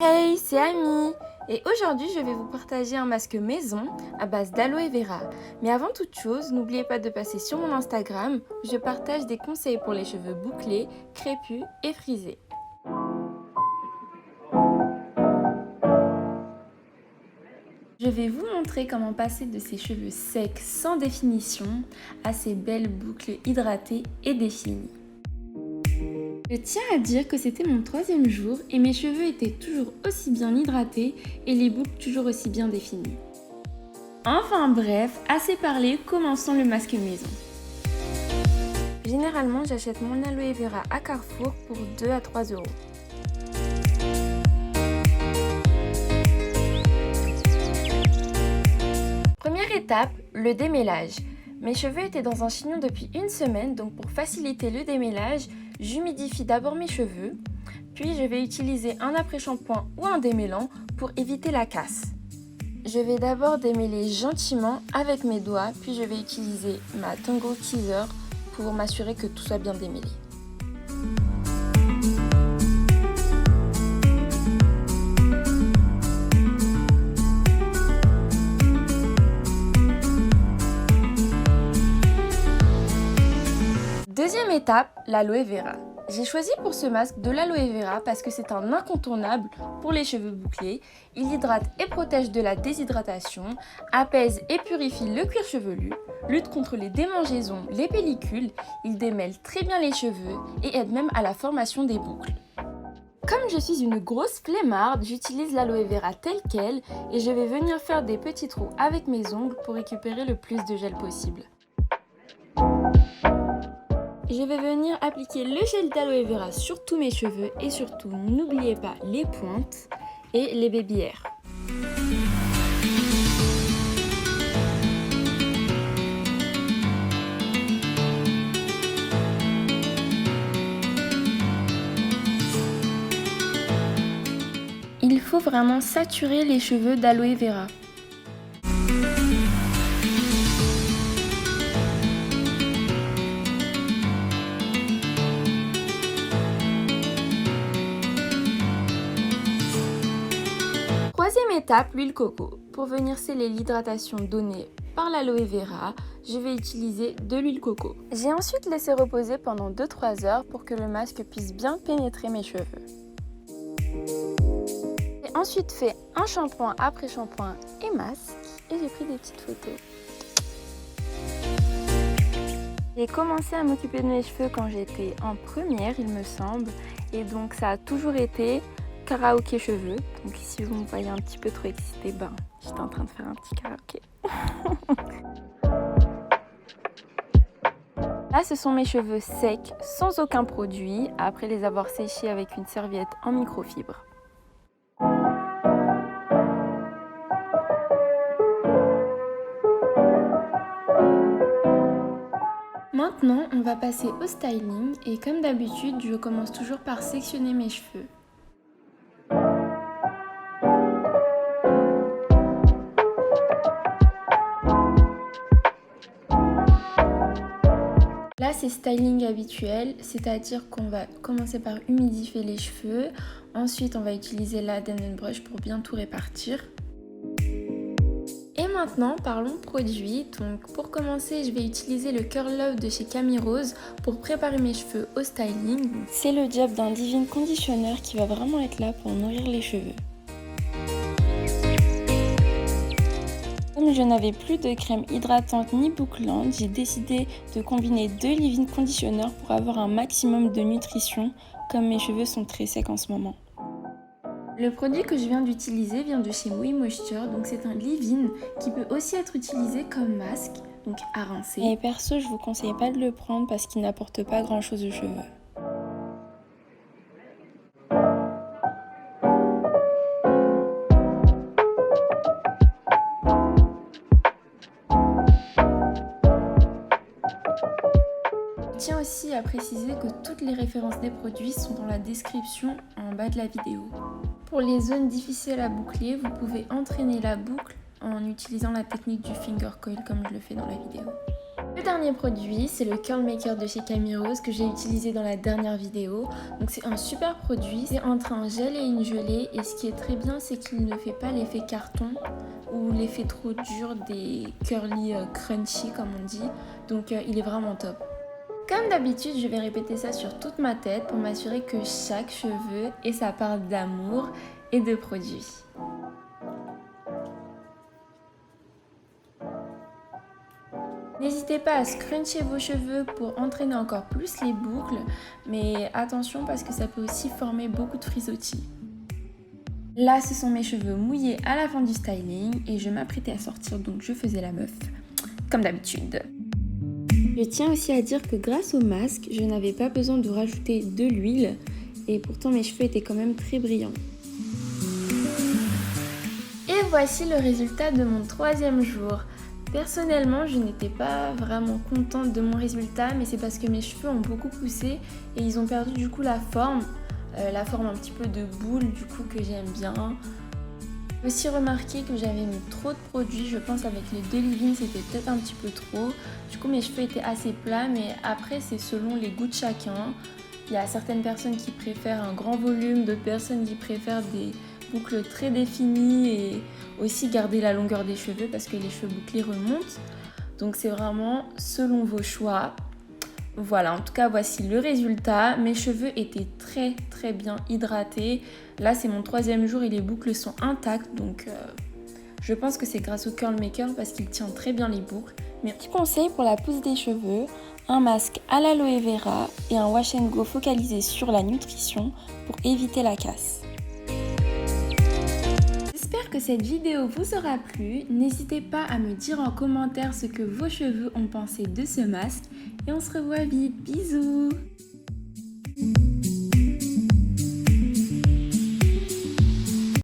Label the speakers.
Speaker 1: Hey, c'est Ami et aujourd'hui je vais vous partager un masque maison à base d'aloe vera. Mais avant toute chose, n'oubliez pas de passer sur mon Instagram, je partage des conseils pour les cheveux bouclés, crépus et frisés. Je vais vous montrer comment passer de ces cheveux secs sans définition à ces belles boucles hydratées et définies. Je tiens à dire que c'était mon 3e jour et mes cheveux étaient toujours aussi bien hydratés et les boucles toujours aussi bien définies. Enfin bref, assez parlé, commençons le masque maison. Généralement, j'achète mon aloe vera à Carrefour pour 2 à 3 euros. Première étape, le démêlage. Mes cheveux étaient dans un chignon depuis une semaine, donc pour faciliter le démêlage, j'humidifie d'abord mes cheveux, puis je vais utiliser un après-shampoing ou un démêlant pour éviter la casse. Je vais d'abord démêler gentiment avec mes doigts, puis je vais utiliser ma Tangle Teezer pour m'assurer que tout soit bien démêlé. Deuxième étape, l'aloe vera. J'ai choisi pour ce masque de l'aloe vera parce que c'est un incontournable pour les cheveux bouclés. Il hydrate et protège de la déshydratation, apaise et purifie le cuir chevelu, lutte contre les démangeaisons, les pellicules, il démêle très bien les cheveux et aide même à la formation des boucles. Comme je suis une grosse flemmarde, j'utilise l'aloe vera tel quel et je vais venir faire des petits trous avec mes ongles pour récupérer le plus de gel possible. Je vais venir appliquer le gel d'aloe vera sur tous mes cheveux et surtout n'oubliez pas les pointes et les baby hairs. Il faut vraiment saturer les cheveux d'aloe vera. Troisième étape, l'huile coco. Pour venir sceller l'hydratation donnée par l'aloe vera, je vais utiliser de l'huile coco. J'ai ensuite laissé reposer pendant 2-3 heures pour que le masque puisse bien pénétrer mes cheveux. J'ai ensuite fait un shampoing après shampoing et masque et j'ai pris des petites photos. J'ai commencé à m'occuper de mes cheveux quand j'étais en première, il me semble, et donc ça a toujours été karaoké cheveux. Donc si vous me voyez un petit peu trop excitée, j'étais en train de faire un petit karaoké. Là, ce sont mes cheveux secs, sans aucun produit, après les avoir séchés avec une serviette en microfibre. Maintenant, on va passer au styling et comme d'habitude, je commence toujours par sectionner mes cheveux. Là, c'est styling habituel, c'est-à-dire qu'on va commencer par humidifier les cheveux. Ensuite, on va utiliser la Dent & Brush pour bien tout répartir. Et maintenant, parlons produits. Donc, pour commencer, je vais utiliser le Curl Love de chez Camille Rose pour préparer mes cheveux au styling. C'est le job d'un Divine Conditioner qui va vraiment être là pour nourrir les cheveux. Comme je n'avais plus de crème hydratante ni bouclante, j'ai décidé de combiner 2 leave-in conditionneurs pour avoir un maximum de nutrition, comme mes cheveux sont très secs en ce moment. Le produit que je viens d'utiliser vient de chez Mouille Moisture, donc c'est un leave-in qui peut aussi être utilisé comme masque, donc à rincer. Et perso, je vous conseille pas de le prendre parce qu'il n'apporte pas grand chose aux cheveux. Je tiens aussi à préciser que toutes les références des produits sont dans la description en bas de la vidéo. Pour les zones difficiles à boucler, vous pouvez entraîner la boucle en utilisant la technique du finger coil comme je le fais dans la vidéo. Le dernier produit, c'est le Curl Maker de chez Camille Rose que j'ai utilisé dans la dernière vidéo. Donc c'est un super produit, c'est entre un gel et une gelée et ce qui est très bien c'est qu'il ne fait pas l'effet carton ou l'effet trop dur des curly crunchy comme on dit. Donc il est vraiment top. Comme d'habitude, je vais répéter ça sur toute ma tête pour m'assurer que chaque cheveu ait sa part d'amour et de produit. N'hésitez pas à scruncher vos cheveux pour entraîner encore plus les boucles, mais attention parce que ça peut aussi former beaucoup de frisottis. Là, ce sont mes cheveux mouillés à la fin du styling et je m'apprêtais à sortir, donc je faisais la meuf, comme d'habitude. Je tiens aussi à dire que grâce au masque, je n'avais pas besoin de rajouter de l'huile et pourtant mes cheveux étaient quand même très brillants. Et voici le résultat de mon 3e jour. Personnellement, je n'étais pas vraiment contente de mon résultat, mais c'est parce que mes cheveux ont beaucoup poussé et ils ont perdu du coup la forme un petit peu de boule du coup que j'aime bien. J'ai aussi remarqué que j'avais mis trop de produits, je pense avec les 2 leave-in c'était peut-être un petit peu trop. Du coup mes cheveux étaient assez plats, mais après c'est selon les goûts de chacun. Il y a certaines personnes qui préfèrent un grand volume, d'autres personnes qui préfèrent des boucles très définies et aussi garder la longueur des cheveux parce que les cheveux bouclés remontent. Donc c'est vraiment selon vos choix. Voilà, en tout cas voici le résultat. Mes cheveux étaient très bien hydratés. Là c'est mon 3e jour et les boucles sont intactes, donc je pense que c'est grâce au Curl Maker parce qu'il tient très bien les boucles. Mais petit conseil pour la pousse des cheveux, un masque à l'aloe vera et un wash and go focalisé sur la nutrition pour éviter la casse. J'espère que cette vidéo vous aura plu. N'hésitez pas à me dire en commentaire ce que vos cheveux ont pensé de ce masque et on se revoit vite. Bisous!